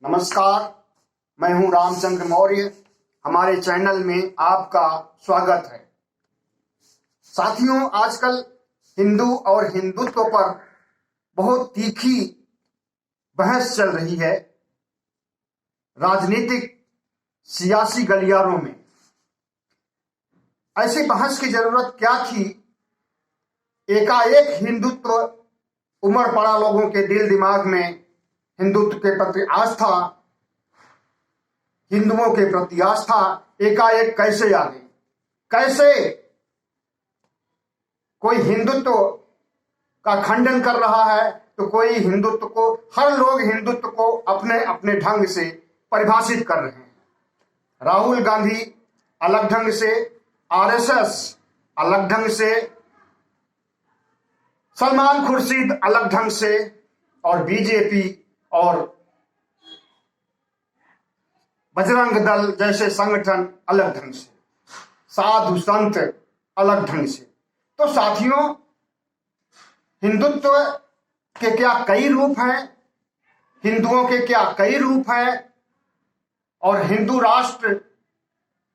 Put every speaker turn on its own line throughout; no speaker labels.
नमस्कार, मैं हूं रामचंद्र मौर्य। हमारे चैनल में आपका स्वागत है। साथियों, आजकल हिंदू और हिंदुत्व पर बहुत तीखी बहस चल रही है राजनीतिक सियासी गलियारों में। ऐसी बहस की जरूरत क्या थी? एकाएक हिंदुत्व उमड़ पड़ा लोगों के दिल दिमाग में। हिंदुत्व के प्रति आस्था, हिंदुओं के प्रति आस्था एकाएक कैसे आ गई? कैसे कोई हिंदुत्व का खंडन कर रहा है तो कोई हिंदुत्व को, हर लोग हिंदुत्व को अपने अपने ढंग से परिभाषित कर रहे हैं। राहुल गांधी अलग ढंग से, आरएसएस अलग ढंग से, सलमान खुर्शीद अलग ढंग से और बीजेपी और बजरंग दल जैसे संगठन अलग ढंग से, साधु संत अलग ढंग से। तो साथियों, हिंदुत्व के क्या कई रूप हैं, हिंदुओं के क्या कई रूप हैं, और हिंदू राष्ट्र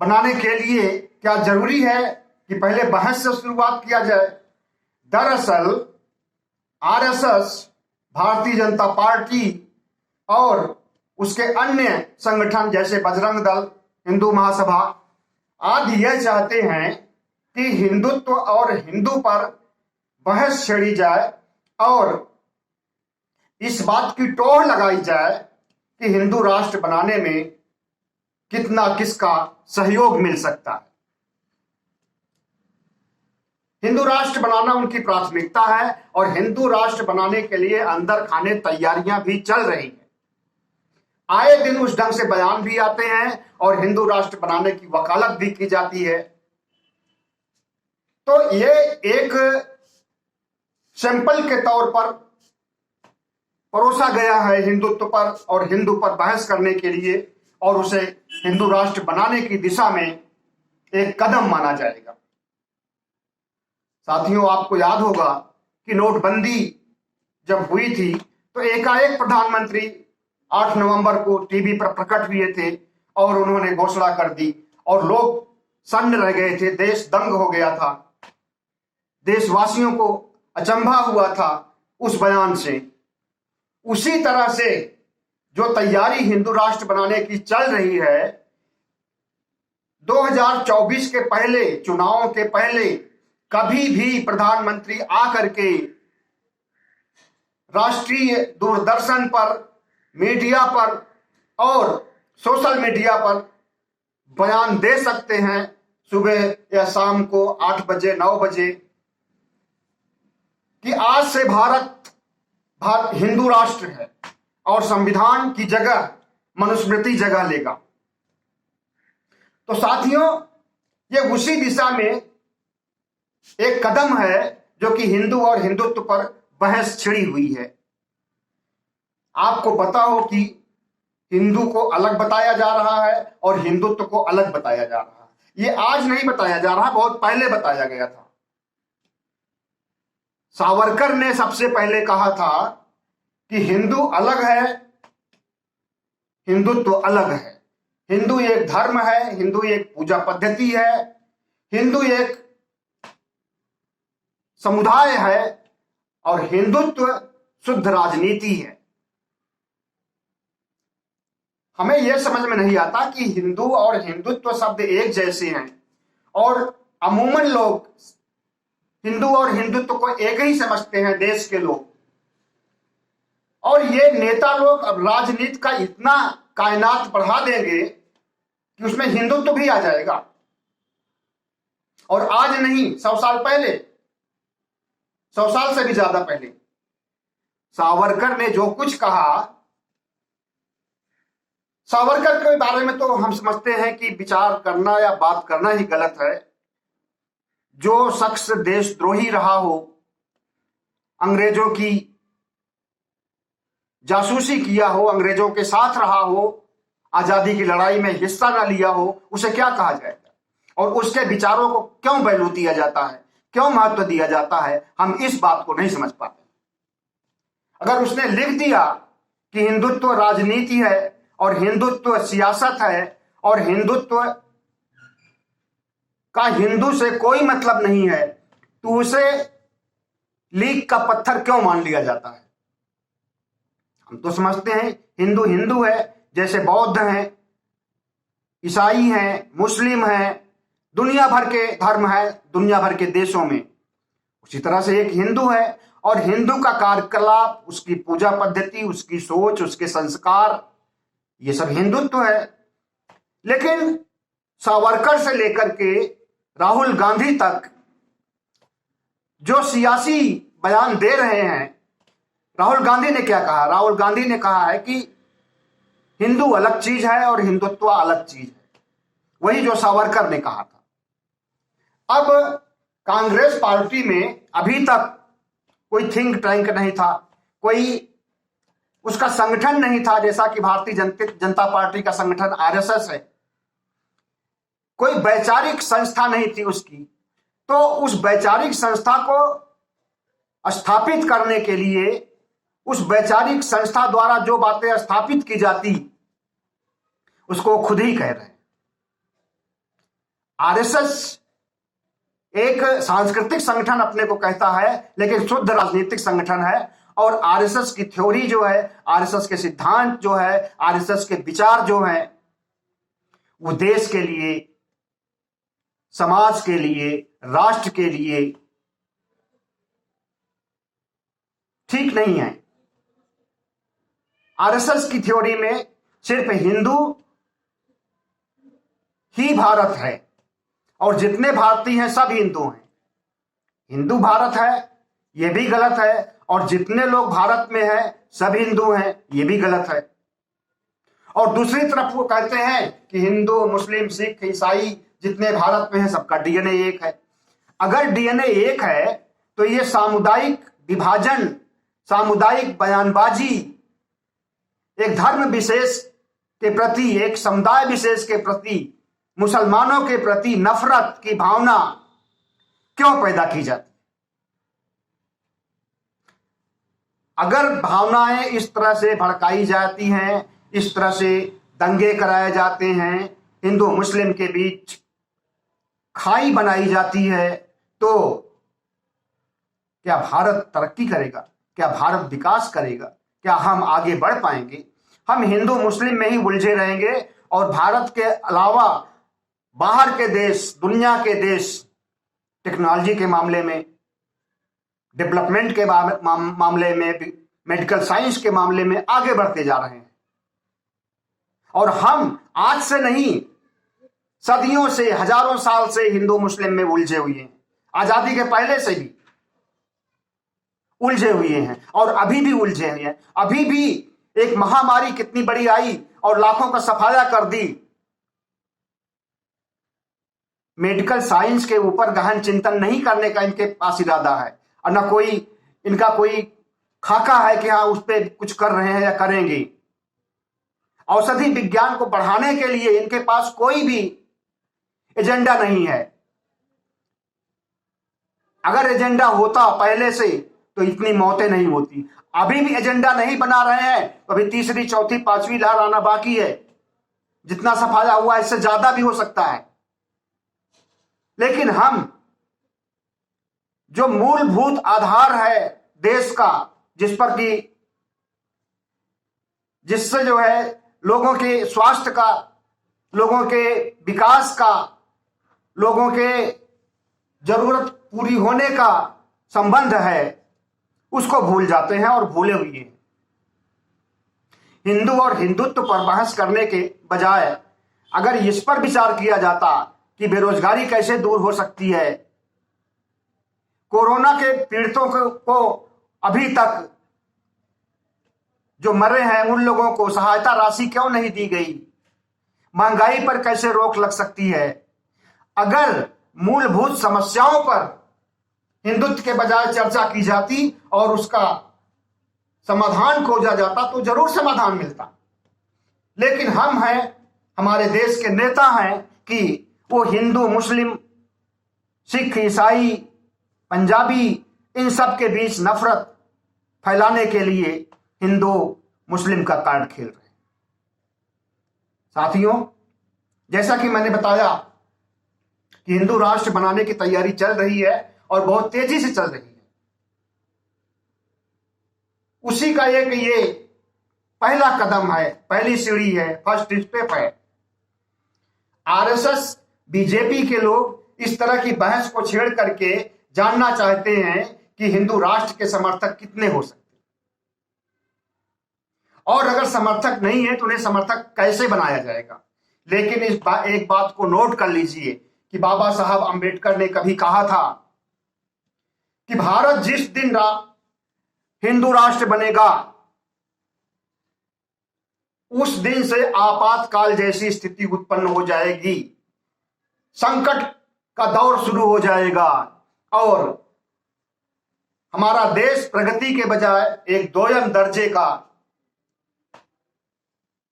बनाने के लिए क्या जरूरी है कि पहले बहस से शुरुआत किया जाए। दरअसल आरएसएस, भारतीय जनता पार्टी और उसके अन्य संगठन जैसे बजरंग दल, हिंदू महासभा आदि यह चाहते हैं कि हिंदुत्व और हिंदू पर बहस छेड़ी जाए और इस बात की टोह लगाई जाए कि हिंदू राष्ट्र बनाने में कितना किसका सहयोग मिल सकता है। हिंदू राष्ट्र बनाना उनकी प्राथमिकता है और हिंदू राष्ट्र बनाने के लिए अंदर खाने तैयारियां भी चल रही हैं। आए दिन उस ढंग से बयान भी आते हैं और हिंदू राष्ट्र बनाने की वकालत भी की जाती है। तो ये एक सैंपल के तौर पर परोसा गया है हिंदुत्व पर और हिंदू पर बहस करने के लिए, और उसे हिंदू राष्ट्र बनाने की दिशा में एक कदम माना जाएगा। साथियों, आपको याद होगा कि नोटबंदी जब हुई थी तो एकाएक प्रधानमंत्री 8 नवंबर को टीवी पर प्रकट हुए थे और उन्होंने घोषणा कर दी और लोग सन्न रह गए थे। देश दंग हो गया था, देशवासियों को अचंभा हुआ था उस बयान से। उसी तरह से जो तैयारी हिंदू राष्ट्र बनाने की चल रही है, 2024 के पहले, चुनावों के पहले कभी भी प्रधानमंत्री आकर के राष्ट्रीय दूरदर्शन पर, मीडिया पर और सोशल मीडिया पर बयान दे सकते हैं सुबह या शाम को 8 बजे 9 बजे कि आज से भारत हिंदू राष्ट्र है और संविधान की जगह मनुस्मृति जगह लेगा। तो साथियों, ये उसी दिशा में एक कदम है जो कि हिंदू और हिंदुत्व पर बहस छिड़ी हुई है। आपको पता हो कि हिंदू को अलग बताया जा रहा है और हिंदुत्व को अलग बताया जा रहा है। ये आज नहीं बताया जा रहा, बहुत पहले बताया गया था। सावरकर ने सबसे पहले कहा था कि हिंदू अलग है, हिंदुत्व अलग है। हिंदू एक धर्म है, हिंदू एक पूजा पद्धति है, हिंदू एक समुदाय है और हिंदुत्व शुद्ध राजनीति है। हमें यह समझ में नहीं आता कि हिंदू और हिंदुत्व शब्द एक जैसे हैं और अमूमन लोग हिंदू और हिंदुत्व को एक ही समझते हैं, देश के लोग। और ये नेता लोग अब राजनीति का इतना कायनात बढ़ा देंगे कि उसमें हिंदुत्व भी आ जाएगा। और आज नहीं, 100 साल पहले, 100 साल से भी ज्यादा पहले सावरकर ने जो कुछ कहा, सावरकर के बारे में तो हम समझते हैं कि विचार करना या बात करना ही गलत है। जो शख्स देशद्रोही रहा हो, अंग्रेजों की जासूसी किया हो, अंग्रेजों के साथ रहा हो, आजादी की लड़ाई में हिस्सा न लिया हो, उसे क्या कहा जाएगा? और उसके विचारों को क्यों वैल्यू दिया जाता है, क्यों महत्व दिया जाता है, हम इस बात को नहीं समझ पाते। अगर उसने लिख दिया कि हिंदुत्व राजनीति है और हिंदुत्व सियासत है और हिंदुत्व का हिंदू से कोई मतलब नहीं है, तो उसे लीक का पत्थर क्यों मान लिया जाता है? हम तो समझते हैं हिंदू हिंदू है, जैसे बौद्ध हैं, ईसाई हैं, मुस्लिम हैं, दुनिया भर के धर्म है दुनिया भर के देशों में, उसी तरह से एक हिंदू है। और हिंदू का कार्यकलाप, उसकी पूजा पद्धति, उसकी सोच, उसके संस्कार, ये सब हिंदुत्व है। लेकिन सावरकर से लेकर के राहुल गांधी तक जो सियासी बयान दे रहे हैं, राहुल गांधी ने क्या कहा? राहुल गांधी ने कहा है कि हिंदू अलग चीज है और हिंदुत्व अलग चीज है, वही जो सावरकर ने कहा था। अब कांग्रेस पार्टी में अभी तक कोई थिंक टैंक नहीं था, कोई उसका संगठन नहीं था, जैसा कि भारतीय जनता पार्टी का संगठन आरएसएस है। कोई वैचारिक संस्था नहीं थी उसकी। तो उस वैचारिक संस्था को स्थापित करने के लिए, उस वैचारिक संस्था द्वारा जो बातें स्थापित की जाती, उसको खुद ही कह रहे हैं। आरएसएस एक सांस्कृतिक संगठन अपने को कहता है, लेकिन शुद्ध राजनीतिक संगठन है। और आरएसएस की थ्योरी जो है, आरएसएस के सिद्धांत जो है, आरएसएस के विचार जो हैं, वो देश के लिए, समाज के लिए, राष्ट्र के लिए ठीक नहीं है। आरएसएस की थ्योरी में सिर्फ हिंदू ही भारत है और जितने भारतीय हैं सब हिंदू हैं। हिंदू भारत है, यह भी गलत है, और जितने लोग भारत में हैं सब हिंदू हैं, यह भी गलत है। और दूसरी तरफ वो कहते हैं कि हिंदू, मुस्लिम, सिख, ईसाई जितने भारत में हैं सबका डीएनए एक है। अगर डीएनए एक है तो ये सामुदायिक विभाजन, सामुदायिक बयानबाजी, एक धर्म विशेष के प्रति, एक समुदाय विशेष के प्रति, मुसलमानों के प्रति नफरत की भावना क्यों पैदा की जाती? अगर भावनाएं इस तरह से भड़काई जाती हैं, इस तरह से दंगे कराए जाते हैं, हिंदू मुस्लिम के बीच खाई बनाई जाती है, तो क्या भारत तरक्की करेगा? क्या भारत विकास करेगा? क्या हम आगे बढ़ पाएंगे? हम हिंदू मुस्लिम में ही उलझे रहेंगे और भारत के अलावा बाहर के देश, दुनिया के देश टेक्नोलॉजी के मामले में, डेवलपमेंट के मामले में, मेडिकल साइंस के मामले में आगे बढ़ते जा रहे हैं। और हम आज से नहीं, सदियों से, हजारों साल से हिंदू मुस्लिम में उलझे हुए हैं। आजादी के पहले से भी उलझे हुए हैं और अभी भी उलझे हुए हैं। अभी भी एक महामारी कितनी बड़ी आई और लाखों का सफाया कर दी। मेडिकल साइंस के ऊपर गहन चिंतन नहीं करने का इनके पास इरादा है, और न कोई इनका कोई खाका है कि हाँ उस पर कुछ कर रहे हैं या करेंगे। औषधि विज्ञान को बढ़ाने के लिए इनके पास कोई भी एजेंडा नहीं है। अगर एजेंडा होता पहले से तो इतनी मौतें नहीं होती। अभी भी एजेंडा नहीं बना रहे हैं, तो अभी तीसरी, चौथी, पांचवी लहर आना बाकी है। जितना सफाया हुआ इससे ज्यादा भी हो सकता है। लेकिन हम जो मूलभूत आधार है देश का, जिस पर कि जिससे जो है लोगों के स्वास्थ्य का, लोगों के विकास का, लोगों के जरूरत पूरी होने का संबंध है, उसको भूल जाते हैं और भूले हुए हैं। हिंदू और हिंदुत्व पर बहस करने के बजाय अगर इस पर विचार किया जाता कि बेरोजगारी कैसे दूर हो सकती है, कोरोना के पीड़ितों को अभी तक जो मरे हैं उन लोगों को सहायता राशि क्यों नहीं दी गई, महंगाई पर कैसे रोक लग सकती है, अगर मूलभूत समस्याओं पर हिंदुत्व के बजाय चर्चा की जाती और उसका समाधान खोजा जाता तो जरूर समाधान मिलता। लेकिन हम हैं, हमारे देश के नेता हैं कि वो हिंदू, मुस्लिम, सिख, ईसाई, पंजाबी, इन सब के बीच नफरत फैलाने के लिए हिंदू मुस्लिम का कार्ड खेल रहे हैं। साथियों, जैसा कि मैंने बताया कि हिंदू राष्ट्र बनाने की तैयारी चल रही है और बहुत तेजी से चल रही है। उसी का एक ये पहला कदम है, पहली सीढ़ी है, फर्स्ट स्टेप है। आरएसएस, बीजेपी के लोग इस तरह की बहस को छेड़ करके जानना चाहते हैं कि हिंदू राष्ट्र के समर्थक कितने हो सकते हैं, और अगर समर्थक नहीं है तो उन्हें समर्थक कैसे बनाया जाएगा। लेकिन एक बात को नोट कर लीजिए कि बाबा साहब अंबेडकर ने कभी कहा था कि भारत जिस दिन हिंदू राष्ट्र बनेगा उस दिन से आपातकाल जैसी स्थिति उत्पन्न हो जाएगी, संकट का दौर शुरू हो जाएगा और हमारा देश प्रगति के बजाय एक दोयम दर्जे का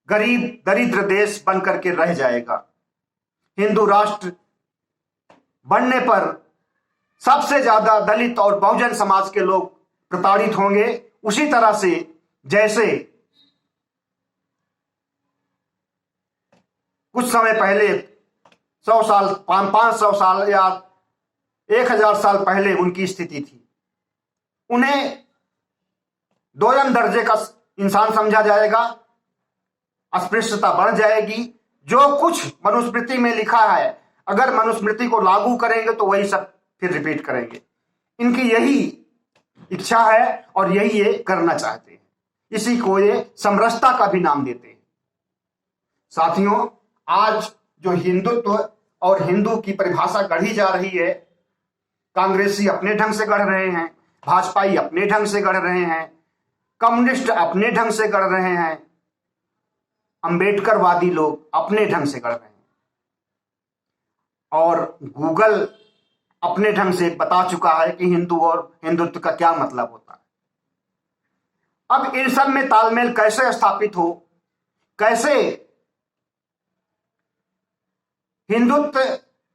गरीब दरिद्र देश बन करके रह जाएगा। हिंदू राष्ट्र बनने पर सबसे ज्यादा दलित और बहुजन समाज के लोग प्रताड़ित होंगे, उसी तरह से जैसे कुछ समय पहले 100 साल 500 साल या 1000 साल पहले उनकी स्थिति थी। उन्हें दोयम दर्जे का इंसान समझा जाएगा, अस्पृश्यता बढ़ जाएगी। जो कुछ मनुस्मृति में लिखा है, अगर मनुस्मृति को लागू करेंगे तो वही सब फिर रिपीट करेंगे। इनकी यही इच्छा है और यही ये करना चाहते हैं। इसी को ये समरसता का भी नाम देते हैं। साथियों, आज जो हिंदुत्व और हिंदू की परिभाषा गढ़ी जा रही है, कांग्रेसी अपने ढंग से गढ़ रहे हैं, भाजपाई अपने ढंग से गढ़ रहे हैं, कम्युनिस्ट अपने ढंग से गढ़ रहे हैं, अंबेडकरवादी लोग अपने ढंग से गढ़ रहे हैं, और गूगल अपने ढंग से बता चुका है कि हिंदू और हिंदुत्व का क्या मतलब होता है। अब इन सब में तालमेल कैसे स्थापित हो, कैसे हिंदुत्व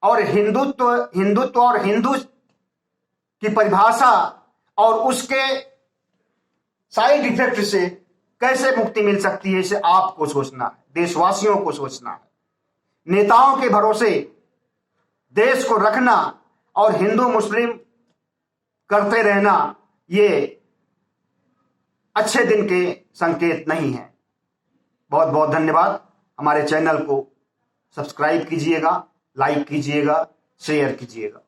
और हिंदू की परिभाषा और उसके साइड इफेक्ट से कैसे मुक्ति मिल सकती है, इसे आपको सोचना है, देशवासियों को सोचना है। नेताओं के भरोसे देश को रखना और हिंदू मुस्लिम करते रहना ये अच्छे दिन के संकेत नहीं है। बहुत बहुत धन्यवाद। हमारे चैनल को सब्सक्राइब कीजिएगा, लाइक कीजिएगा, शेयर कीजिएगा।